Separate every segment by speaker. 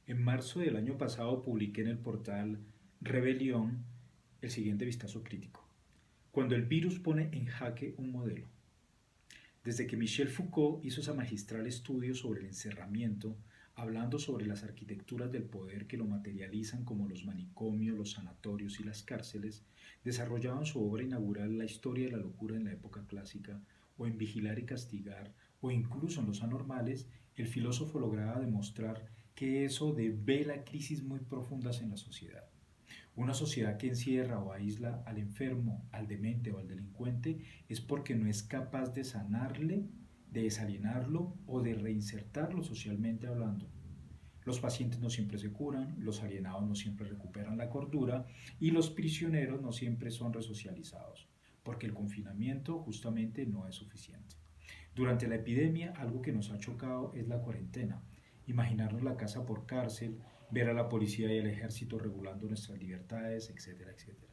Speaker 1: En marzo del año pasado publiqué en el portal Rebelión el siguiente vistazo crítico. Cuando el virus pone en jaque un modelo. Desde que Michel Foucault hizo ese magistral estudio sobre el encerramiento, hablando sobre las arquitecturas del poder que lo materializan como los manicomios, los sanatorios y las cárceles, desarrollaba en su obra inaugural La historia de la locura en la época clásica, o en Vigilar y castigar, o incluso en Los anormales, el filósofo lograba demostrar que eso devela crisis muy profundas en la sociedad. Una sociedad que encierra o aísla al enfermo, al demente o al delincuente es porque no es capaz de sanarle, de desalienarlo o de reinsertarlo socialmente hablando. Los pacientes no siempre se curan, los alienados no siempre recuperan la cordura y los prisioneros no siempre son resocializados, porque el confinamiento justamente no es suficiente. Durante la epidemia, algo que nos ha chocado es la cuarentena. Imaginarnos la casa por cárcel, ver a la policía y el ejército regulando nuestras libertades, etcétera, etcétera.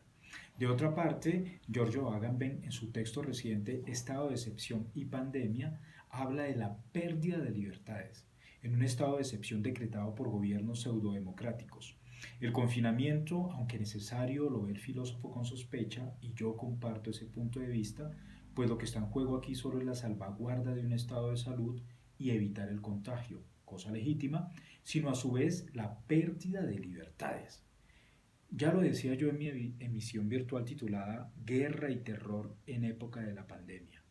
Speaker 1: De otra parte, Giorgio Agamben, en su texto reciente Estado de excepción y pandemia, habla de la pérdida de libertades, en un estado de excepción decretado por gobiernos pseudodemocráticos. El confinamiento, aunque necesario, lo ve el filósofo con sospecha, y yo comparto ese punto de vista, pues lo que está en juego aquí solo es la salvaguarda de un estado de salud y evitar el contagio, cosa legítima, sino a su vez la pérdida de libertades. Ya lo decía yo en mi emisión virtual titulada Guerra y Terror en época de la pandemia.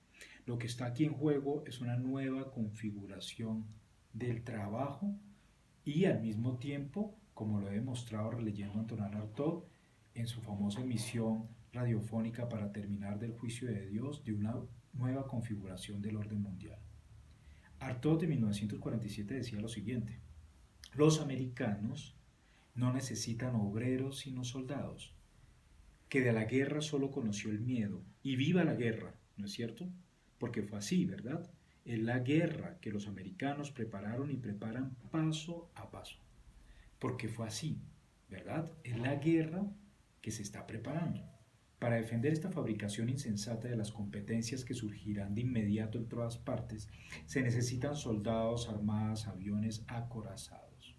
Speaker 1: Lo que está aquí en juego es una nueva configuración del trabajo y al mismo tiempo, como lo he demostrado releyendo a Antonin Artaud en su famosa emisión radiofónica para terminar del juicio de Dios, de una nueva configuración del orden mundial. Artaud de 1947 decía lo siguiente: los americanos no necesitan obreros sino soldados, que de la guerra solo conoció el miedo, y viva la guerra, ¿no es cierto? Porque fue así, ¿verdad? Es la guerra que los americanos prepararon y preparan paso a paso, porque fue así, ¿verdad? Es la guerra que se está preparando. Para defender esta fabricación insensata de las competencias que surgirán de inmediato en todas partes, se necesitan soldados, armadas, aviones acorazados.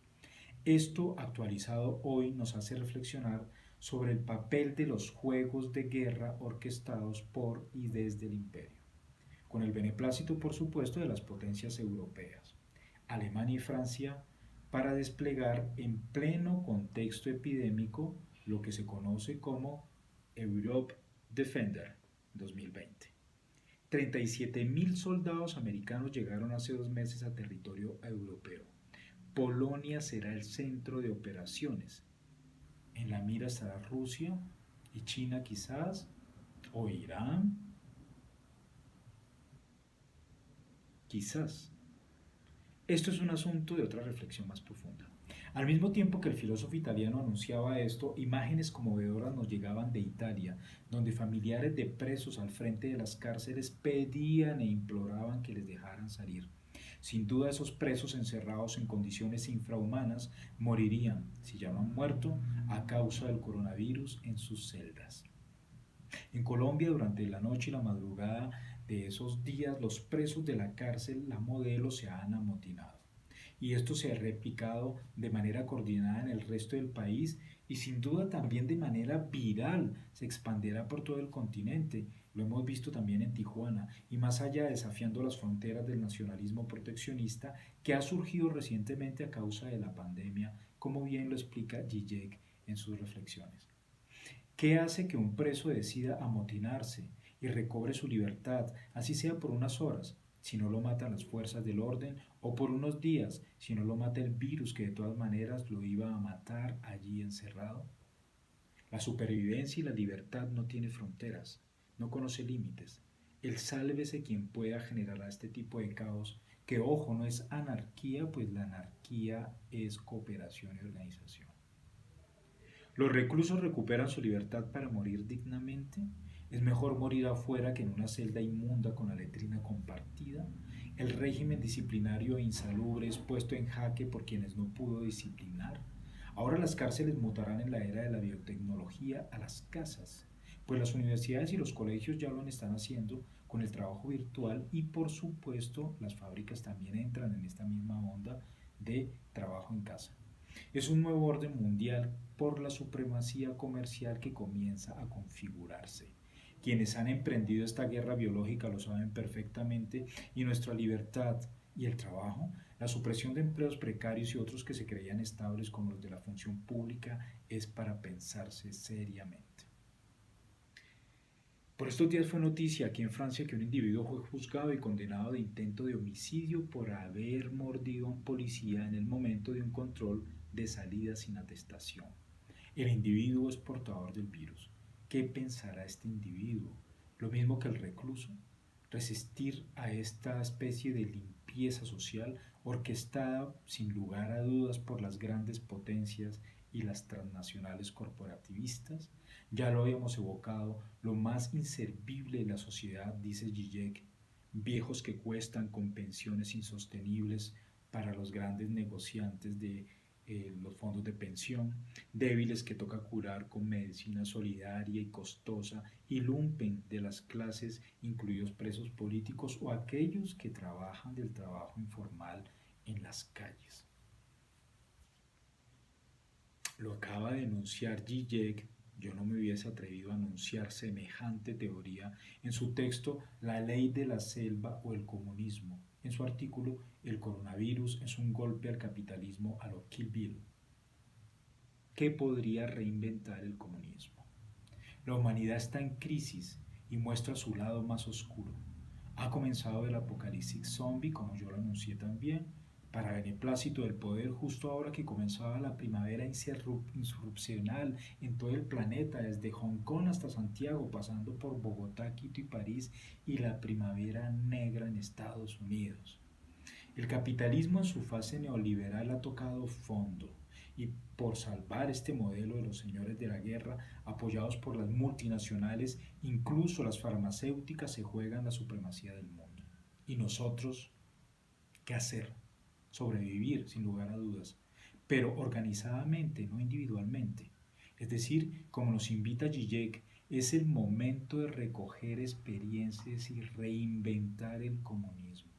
Speaker 1: Esto actualizado hoy nos hace reflexionar sobre el papel de los juegos de guerra orquestados por y desde el imperio, con el beneplácito por supuesto de las potencias europeas, Alemania y Francia, para desplegar en pleno contexto epidémico lo que se conoce como Europe Defender 2020. 37.000 soldados americanos llegaron hace 2 meses a territorio europeo. Polonia será el centro de operaciones. En la mira estará Rusia y China quizás, o Irán, quizás. Esto es un asunto de otra reflexión más profunda. Al mismo tiempo que el filósofo italiano anunciaba esto, imágenes conmovedoras nos llegaban de Italia, donde familiares de presos al frente de las cárceles pedían e imploraban que les dejaran salir. Sin duda esos presos encerrados en condiciones infrahumanas morirían, si ya no han muerto, a causa del coronavirus en sus celdas. En Colombia, durante la noche y la madrugada de esos días, los presos de la cárcel La Modelo se han amotinado. Y esto se ha replicado de manera coordinada en el resto del país y sin duda también de manera viral se expandirá por todo el continente. Lo hemos visto también en Tijuana y más allá desafiando las fronteras del nacionalismo proteccionista que ha surgido recientemente a causa de la pandemia, como bien lo explica Zizek en sus reflexiones. ¿Qué hace que un preso decida amotinarse y recobre su libertad, así sea por unas horas, si no lo matan las fuerzas del orden, o por unos días, si no lo mata el virus que de todas maneras lo iba a matar allí encerrado? La supervivencia y la libertad no tiene fronteras, no conoce límites. El sálvese quien pueda generará este tipo de caos, que ojo, no es anarquía, pues la anarquía es cooperación y organización. ¿Los reclusos recuperan su libertad para morir dignamente? ¿Es mejor morir afuera que en una celda inmunda con la letrina compartida? ¿El régimen disciplinario e insalubre es puesto en jaque por quienes no pudo disciplinar? Ahora las cárceles mutarán en la era de la biotecnología a las casas, pues las universidades y los colegios ya lo están haciendo con el trabajo virtual y por supuesto las fábricas también entran en esta misma onda de trabajo en casa. Es un nuevo orden mundial por la supremacía comercial que comienza a configurarse. Quienes han emprendido esta guerra biológica lo saben perfectamente y nuestra libertad y el trabajo, la supresión de empleos precarios y otros que se creían estables como los de la función pública es para pensarse seriamente. Por estos días fue noticia aquí en Francia que un individuo fue juzgado y condenado de intento de homicidio por haber mordido a un policía en el momento de un control de salida sin atestación. El individuo es portador del virus. ¿Qué pensará este individuo? Lo mismo que el recluso. Resistir a esta especie de limpieza social orquestada sin lugar a dudas por las grandes potencias y las transnacionales corporativistas. Ya lo habíamos evocado, lo más inservible de la sociedad, dice Zizek, viejos que cuestan con pensiones insostenibles para los grandes negociantes de los fondos de pensión, débiles que toca curar con medicina solidaria y costosa, y lumpen de las clases, incluidos presos políticos o aquellos que trabajan del trabajo informal en las calles. Lo acaba de enunciar Zizek. Yo no me hubiese atrevido a anunciar semejante teoría en su texto La ley de la selva o el comunismo, en su artículo El coronavirus es un golpe al capitalismo a lo Kill Bill. ¿Qué podría reinventar el comunismo? La humanidad está en crisis y muestra su lado más oscuro. Ha comenzado el apocalipsis zombie, como yo lo anuncié también, para beneplácito del poder justo ahora que comenzaba la primavera insurreccional en todo el planeta, desde Hong Kong hasta Santiago, pasando por Bogotá, Quito y París, y la primavera negra en Estados Unidos. El capitalismo en su fase neoliberal ha tocado fondo y por salvar este modelo de los señores de la guerra, apoyados por las multinacionales, incluso las farmacéuticas, se juegan la supremacía del mundo. ¿Y nosotros qué hacer? Sobrevivir, sin lugar a dudas, pero organizadamente, no individualmente. Es decir, como nos invita Zizek, es el momento de recoger experiencias y reinventar el comunismo.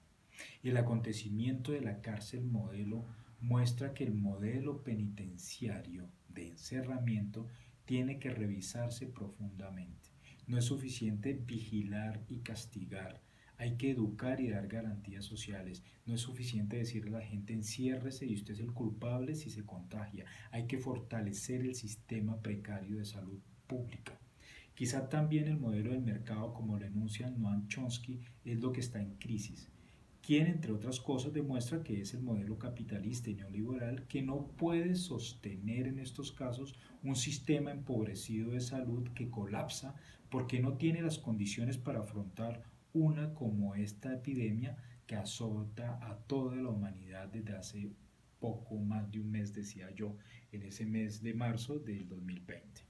Speaker 1: Y el acontecimiento de la cárcel modelo muestra que el modelo penitenciario de encerramiento tiene que revisarse profundamente. No es suficiente vigilar y castigar. Hay que educar y dar garantías sociales. No es suficiente decirle a la gente enciérrese y usted es el culpable si se contagia. Hay que fortalecer el sistema precario de salud pública. Quizá también el modelo del mercado, como lo enuncia Noam Chomsky, es lo que está en crisis, quien, entre otras cosas, demuestra que es el modelo capitalista y neoliberal que no puede sostener en estos casos un sistema empobrecido de salud que colapsa porque no tiene las condiciones para afrontar una como esta epidemia que azota a toda la humanidad desde hace poco más de un mes, decía yo, en ese mes de marzo del 2020.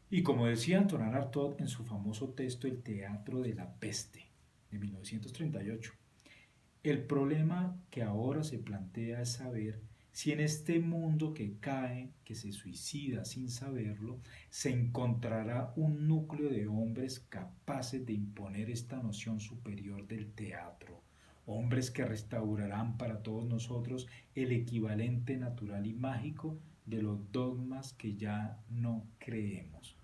Speaker 1: Y como decía Antonin Artaud en su famoso texto El teatro de la peste, de 1938, el problema que ahora se plantea es saber si en este mundo que cae, que se suicida sin saberlo, se encontrará un núcleo de hombres capaces de imponer esta noción superior del teatro, hombres que restaurarán para todos nosotros el equivalente natural y mágico de los dogmas que ya no creemos.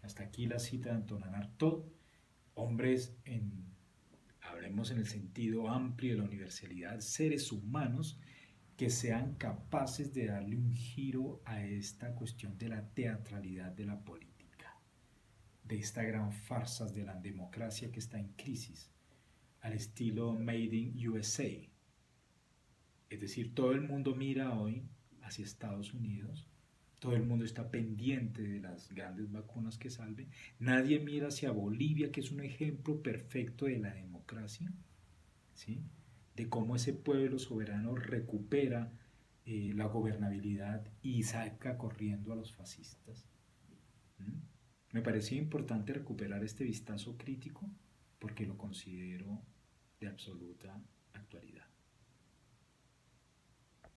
Speaker 1: Hasta aquí la cita de Antonin Artaud, hombres hablemos en el sentido amplio de la universalidad, seres humanos que sean capaces de darle un giro a esta cuestión de la teatralidad de la política, de esta gran farsa de la democracia que está en crisis, al estilo Made in USA. Es decir, todo el mundo mira hoy hacia Estados Unidos, todo el mundo está pendiente de las grandes vacunas que salven, nadie mira hacia Bolivia, que es un ejemplo perfecto de la democracia, ¿sí? De cómo ese pueblo soberano recupera la gobernabilidad y saca corriendo a los fascistas. ¿Mm? Me parecía importante recuperar este vistazo crítico porque lo considero de absoluta actualidad.